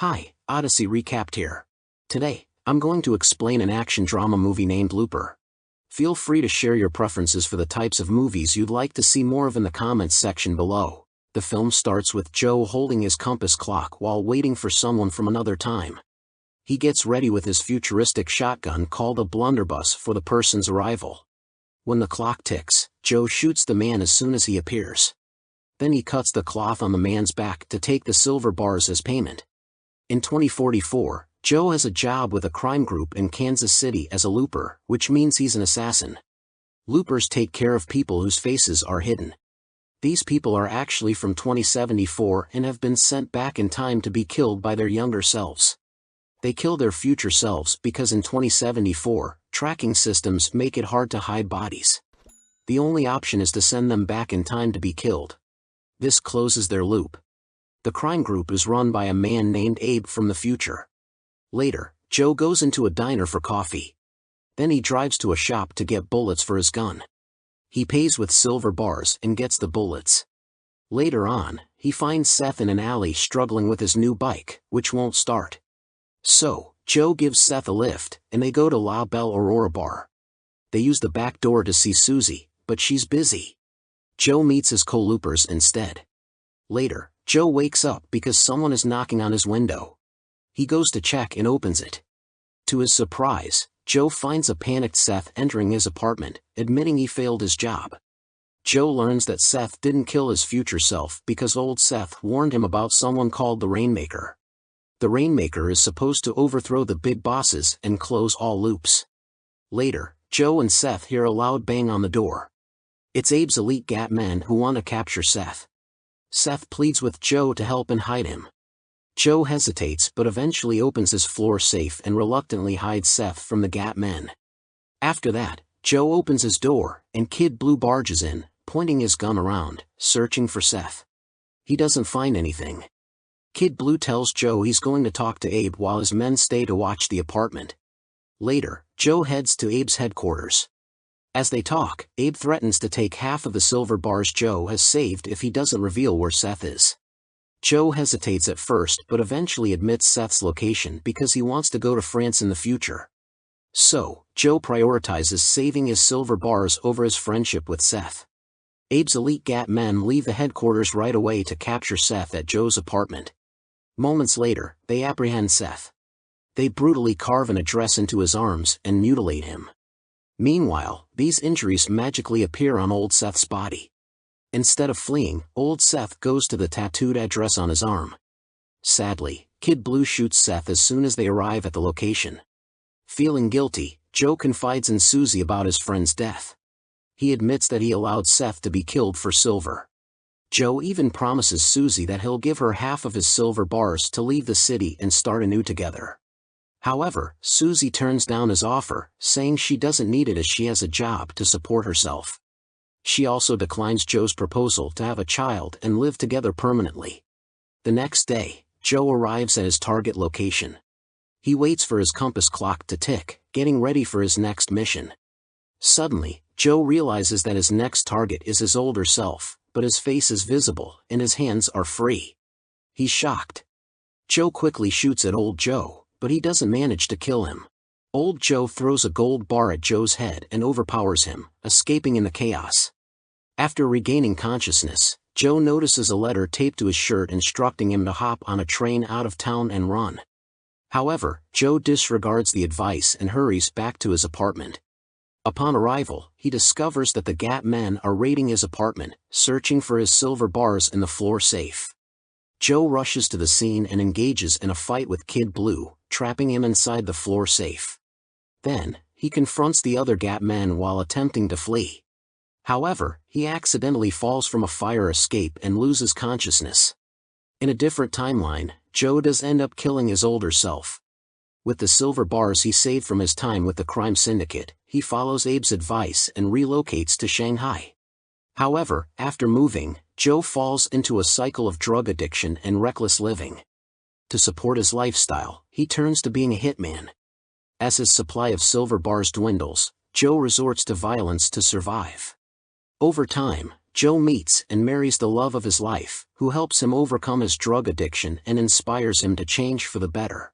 Hi, Odyssey Recapped here. Today, I'm going to explain an action drama movie named Looper. Feel free to share your preferences for the types of movies you'd like to see more of in the comments section below. The film starts with Joe holding his compass clock while waiting for someone from another time. He gets ready with his futuristic shotgun called a blunderbuss for the person's arrival. When the clock ticks, Joe shoots the man as soon as he appears. Then he cuts the cloth on the man's back to take the silver bars as payment. In 2044, Joe has a job with a crime group in Kansas City as a looper, which means he's an assassin. Loopers take care of people whose faces are hidden. These people are actually from 2074 and have been sent back in time to be killed by their younger selves. They kill their future selves because in 2074, tracking systems make it hard to hide bodies. The only option is to send them back in time to be killed. This closes their loop. The crime group is run by a man named Abe from the future. Later, Joe goes into a diner for coffee. Then he drives to a shop to get bullets for his gun. He pays with silver bars and gets the bullets. Later on, he finds Seth in an alley struggling with his new bike, which won't start. So, Joe gives Seth a lift, and they go to La Belle Aurora bar. They use the back door to see Susie, but she's busy. Joe meets his co-loopers instead. Later, Joe wakes up because someone is knocking on his window. He goes to check and opens it. To his surprise, Joe finds a panicked Seth entering his apartment, admitting he failed his job. Joe learns that Seth didn't kill his future self because old Seth warned him about someone called the Rainmaker. The Rainmaker is supposed to overthrow the big bosses and close all loops. Later, Joe and Seth hear a loud bang on the door. It's Abe's elite Gat men who want to capture Seth. Seth pleads with Joe to help and hide him. Joe hesitates but eventually opens his floor safe and reluctantly hides Seth from the Gat men. After that, Joe opens his door, and Kid Blue barges in, pointing his gun around, searching for Seth. He doesn't find anything. Kid Blue tells Joe he's going to talk to Abe while his men stay to watch the apartment. Later, Joe heads to Abe's headquarters. As they talk, Abe threatens to take half of the silver bars Joe has saved if he doesn't reveal where Seth is. Joe hesitates at first but eventually admits Seth's location because he wants to go to France in the future. So, Joe prioritizes saving his silver bars over his friendship with Seth. Abe's elite Gat men leave the headquarters right away to capture Seth at Joe's apartment. Moments later, they apprehend Seth. They brutally carve an address into his arms and mutilate him. Meanwhile, these injuries magically appear on old Seth's body. Instead of fleeing, old Seth goes to the tattooed address on his arm. Sadly, Kid Blue shoots Seth as soon as they arrive at the location. Feeling guilty, Joe confides in Susie about his friend's death. He admits that he allowed Seth to be killed for silver. Joe even promises Susie that he'll give her half of his silver bars to leave the city and start anew together. However, Susie turns down his offer, saying she doesn't need it as she has a job to support herself. She also declines Joe's proposal to have a child and live together permanently. The next day, Joe arrives at his target location. He waits for his compass clock to tick, getting ready for his next mission. Suddenly, Joe realizes that his next target is his older self, but his face is visible and his hands are free. He's shocked. Joe quickly shoots at old Joe, but he doesn't manage to kill him. Old Joe throws a gold bar at Joe's head and overpowers him, escaping in the chaos. After regaining consciousness, Joe notices a letter taped to his shirt instructing him to hop on a train out of town and run. However, Joe disregards the advice and hurries back to his apartment. Upon arrival, he discovers that the Gat men are raiding his apartment, searching for his silver bars in the floor safe. Joe rushes to the scene and engages in a fight with Kid Blue, trapping him inside the floor safe. Then, he confronts the other Gat men while attempting to flee. However, he accidentally falls from a fire escape and loses consciousness. In a different timeline, Joe does end up killing his older self. With the silver bars he saved from his time with the crime syndicate, he follows Abe's advice and relocates to Shanghai. However, after moving, Joe falls into a cycle of drug addiction and reckless living. To support his lifestyle, he turns to being a hitman. As his supply of silver bars dwindles, Joe resorts to violence to survive. Over time, Joe meets and marries the love of his life, who helps him overcome his drug addiction and inspires him to change for the better.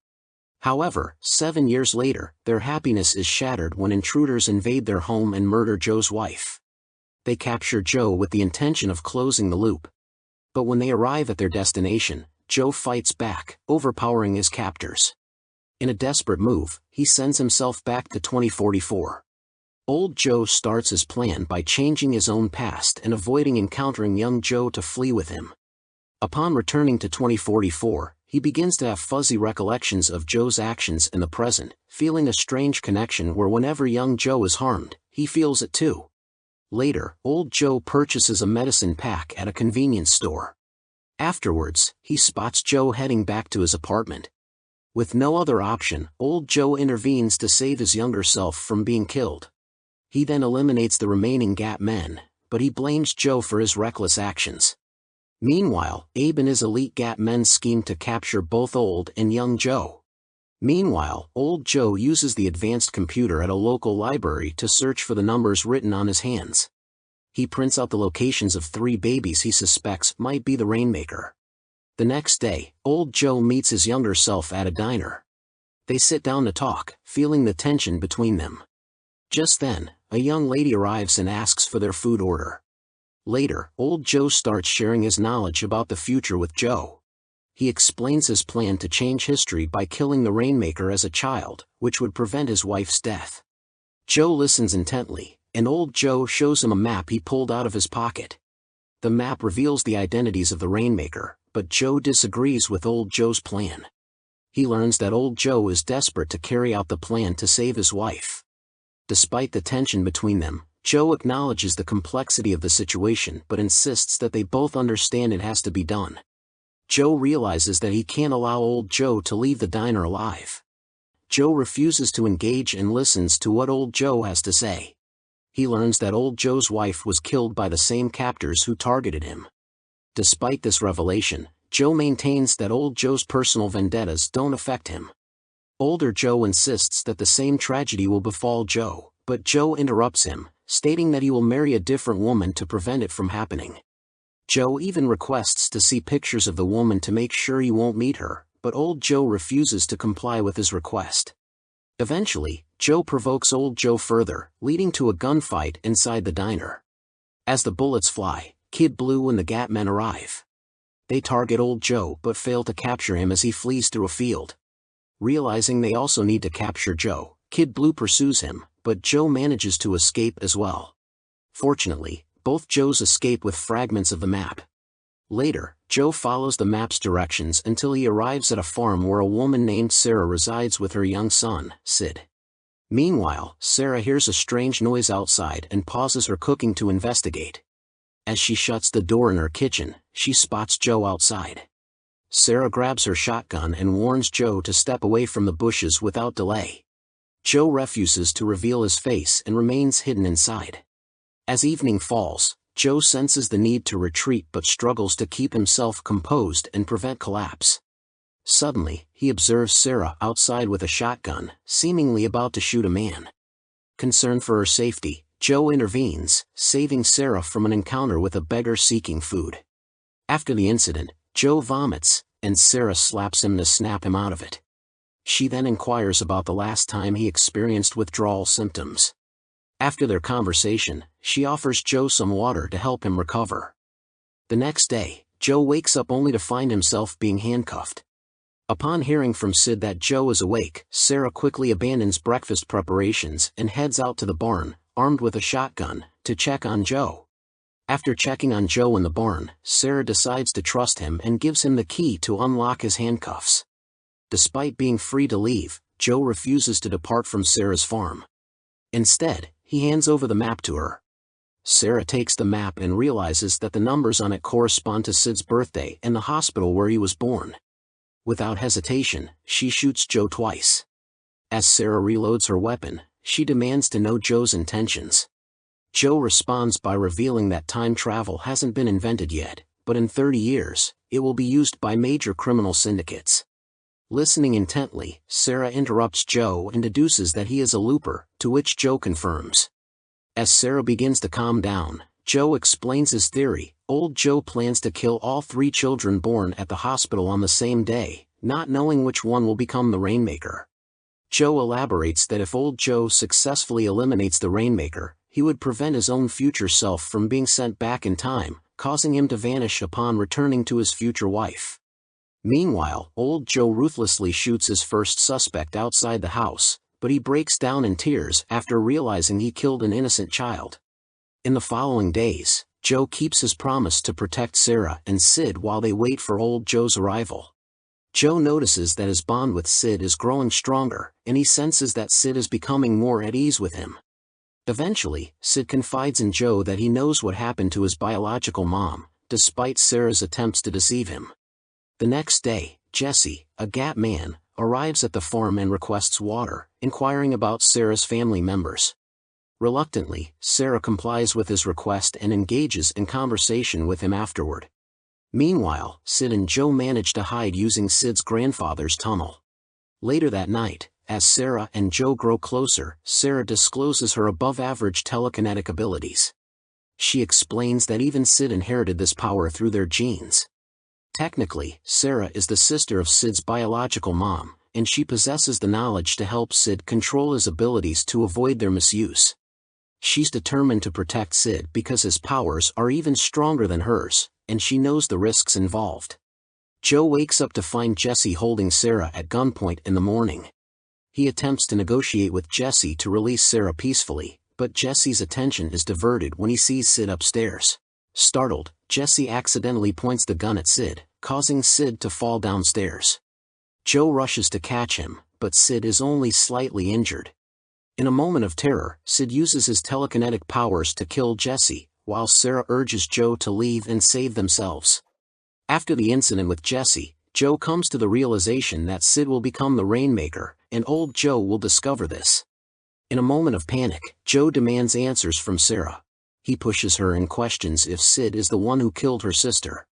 However, 7 years later, their happiness is shattered when intruders invade their home and murder Joe's wife. They capture Joe with the intention of closing the loop. But when they arrive at their destination, Joe fights back, overpowering his captors. In a desperate move, he sends himself back to 2044. Old Joe starts his plan by changing his own past and avoiding encountering young Joe to flee with him. Upon returning to 2044, he begins to have fuzzy recollections of Joe's actions in the present, feeling a strange connection where whenever young Joe is harmed, he feels it too. Later, old Joe purchases a medicine pack at a convenience store. Afterwards, he spots Joe heading back to his apartment. With no other option, old Joe intervenes to save his younger self from being killed. He then eliminates the remaining Gat men, but he blames Joe for his reckless actions. Meanwhile, Abe and his elite Gat men scheme to capture both old and young Joe. Meanwhile, old Joe uses the advanced computer at a local library to search for the numbers written on his hands. He prints out the locations of 3 babies he suspects might be the Rainmaker. The next day, old Joe meets his younger self at a diner. They sit down to talk, feeling the tension between them. Just then, a young lady arrives and asks for their food order. Later, old Joe starts sharing his knowledge about the future with Joe. He explains his plan to change history by killing the Rainmaker as a child, which would prevent his wife's death. Joe listens intently, and old Joe shows him a map he pulled out of his pocket. The map reveals the identities of the Rainmaker, but Joe disagrees with old Joe's plan. He learns that old Joe is desperate to carry out the plan to save his wife. Despite the tension between them, Joe acknowledges the complexity of the situation but insists that they both understand it has to be done. Joe realizes that he can't allow old Joe to leave the diner alive. Joe refuses to engage and listens to what old Joe has to say. He learns that old Joe's wife was killed by the same captors who targeted him. Despite this revelation, Joe maintains that old Joe's personal vendettas don't affect him. Older Joe insists that the same tragedy will befall Joe, but Joe interrupts him, stating that he will marry a different woman to prevent it from happening. Joe even requests to see pictures of the woman to make sure he won't meet her, but old Joe refuses to comply with his request. Eventually, Joe provokes old Joe further, leading to a gunfight inside the diner. As the bullets fly, Kid Blue and the Gat men arrive. They target old Joe but fail to capture him as he flees through a field. Realizing they also need to capture Joe, Kid Blue pursues him, but Joe manages to escape as well. Fortunately, both Joes escape with fragments of the map. Later, Joe follows the map's directions until he arrives at a farm where a woman named Sarah resides with her young son, Sid. Meanwhile, Sarah hears a strange noise outside and pauses her cooking to investigate. As she shuts the door in her kitchen, she spots Joe outside. Sarah grabs her shotgun and warns Joe to step away from the bushes without delay. Joe refuses to reveal his face and remains hidden inside. As evening falls, Joe senses the need to retreat but struggles to keep himself composed and prevent collapse. Suddenly, he observes Sarah outside with a shotgun, seemingly about to shoot a man. Concerned for her safety, Joe intervenes, saving Sarah from an encounter with a beggar seeking food. After the incident, Joe vomits, and Sarah slaps him to snap him out of it. She then inquires about the last time he experienced withdrawal symptoms. After their conversation, she offers Joe some water to help him recover. The next day, Joe wakes up only to find himself being handcuffed. Upon hearing from Sid that Joe is awake, Sarah quickly abandons breakfast preparations and heads out to the barn, armed with a shotgun, to check on Joe. After checking on Joe in the barn, Sarah decides to trust him and gives him the key to unlock his handcuffs. Despite being free to leave, Joe refuses to depart from Sarah's farm. Instead, he hands over the map to her. Sarah takes the map and realizes that the numbers on it correspond to Sid's birthday and the hospital where he was born. Without hesitation, she shoots Joe twice. As Sarah reloads her weapon, she demands to know Joe's intentions. Joe responds by revealing that time travel hasn't been invented yet, but in 30 years, it will be used by major criminal syndicates. Listening intently, Sarah interrupts Joe and deduces that he is a looper, to which Joe confirms. As Sarah begins to calm down, Joe explains his theory. Old Joe plans to kill all 3 children born at the hospital on the same day, not knowing which one will become the Rainmaker. Joe elaborates that if Old Joe successfully eliminates the Rainmaker, he would prevent his own future self from being sent back in time, causing him to vanish upon returning to his future wife. Meanwhile, Old Joe ruthlessly shoots his first suspect outside the house, but he breaks down in tears after realizing he killed an innocent child. In the following days, Joe keeps his promise to protect Sarah and Sid while they wait for Old Joe's arrival. Joe notices that his bond with Sid is growing stronger, and he senses that Sid is becoming more at ease with him. Eventually, Sid confides in Joe that he knows what happened to his biological mom, despite Sarah's attempts to deceive him. The next day, Jesse, a Gap man, arrives at the farm and requests water, inquiring about Sarah's family members. Reluctantly, Sarah complies with his request and engages in conversation with him afterward. Meanwhile, Sid and Joe manage to hide using Sid's grandfather's tunnel. Later that night, as Sarah and Joe grow closer, Sarah discloses her above-average telekinetic abilities. She explains that even Sid inherited this power through their genes. Technically, Sarah is the sister of Sid's biological mom, and she possesses the knowledge to help Sid control his abilities to avoid their misuse. She's determined to protect Sid because his powers are even stronger than hers, and she knows the risks involved. Joe wakes up to find Jesse holding Sarah at gunpoint in the morning. He attempts to negotiate with Jesse to release Sarah peacefully, but Jesse's attention is diverted when he sees Sid upstairs. Startled, Jesse accidentally points the gun at Sid, causing Sid to fall downstairs. Joe rushes to catch him, but Sid is only slightly injured. In a moment of terror, Sid uses his telekinetic powers to kill Jesse, while Sarah urges Joe to leave and save themselves. After the incident with Jesse, Joe comes to the realization that Sid will become the Rainmaker, and Old Joe will discover this. In a moment of panic, Joe demands answers from Sarah. He pushes her and questions if Sid is the one who killed her sister.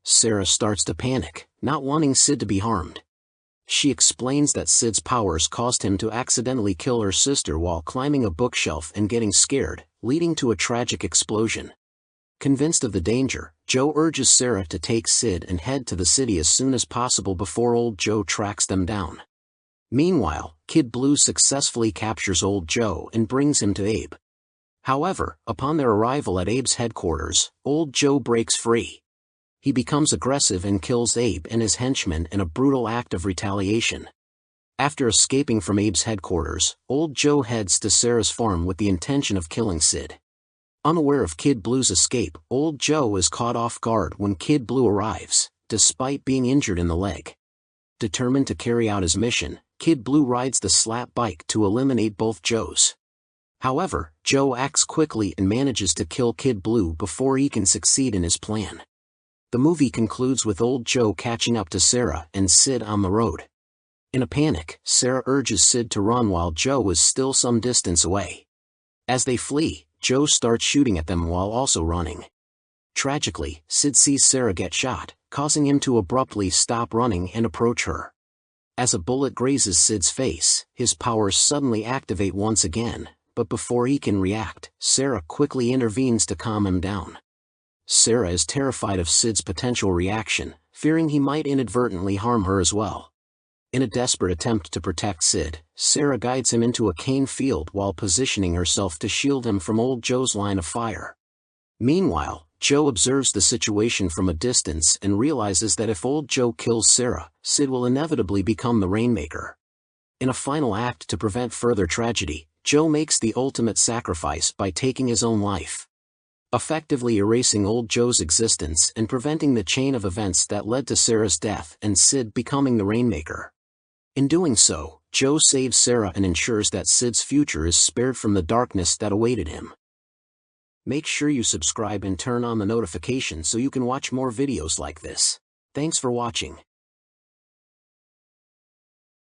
Sarah starts to panic, not wanting Sid to be harmed. She explains that Sid's powers caused him to accidentally kill her sister while climbing a bookshelf and getting scared, leading to a tragic explosion. Convinced of the danger, Joe urges Sarah to take Sid and head to the city as soon as possible before Old Joe tracks them down. Meanwhile, Kid Blue successfully captures Old Joe and brings him to Abe. However, upon their arrival at Abe's headquarters, Old Joe breaks free. He becomes aggressive and kills Abe and his henchmen in a brutal act of retaliation. After escaping from Abe's headquarters, Old Joe heads to Sarah's farm with the intention of killing Sid. Unaware of Kid Blue's escape, Old Joe is caught off guard when Kid Blue arrives, despite being injured in the leg. Determined to carry out his mission, Kid Blue rides the slap bike to eliminate both Joes. However, Joe acts quickly and manages to kill Kid Blue before he can succeed in his plan. The movie concludes with Old Joe catching up to Sarah and Sid on the road. In a panic, Sarah urges Sid to run while Joe is still some distance away. As they flee, Joe starts shooting at them while also running. Tragically, Sid sees Sarah get shot, causing him to abruptly stop running and approach her. As a bullet grazes Sid's face, his powers suddenly activate once again, but before he can react, Sarah quickly intervenes to calm him down. Sarah is terrified of Sid's potential reaction, fearing he might inadvertently harm her as well. In a desperate attempt to protect Sid, Sarah guides him into a cane field while positioning herself to shield him from Old Joe's line of fire. Meanwhile, Joe observes the situation from a distance and realizes that if Old Joe kills Sarah, Sid will inevitably become the Rainmaker. In a final act to prevent further tragedy, Joe makes the ultimate sacrifice by taking his own life, effectively erasing Old Joe's existence and preventing the chain of events that led to Sarah's death and Sid becoming the Rainmaker. In doing so, Joe saves Sarah and ensures that Sid's future is spared from the darkness that awaited him. Make sure you subscribe and turn on the notifications so you can watch more videos like this. Thanks for watching.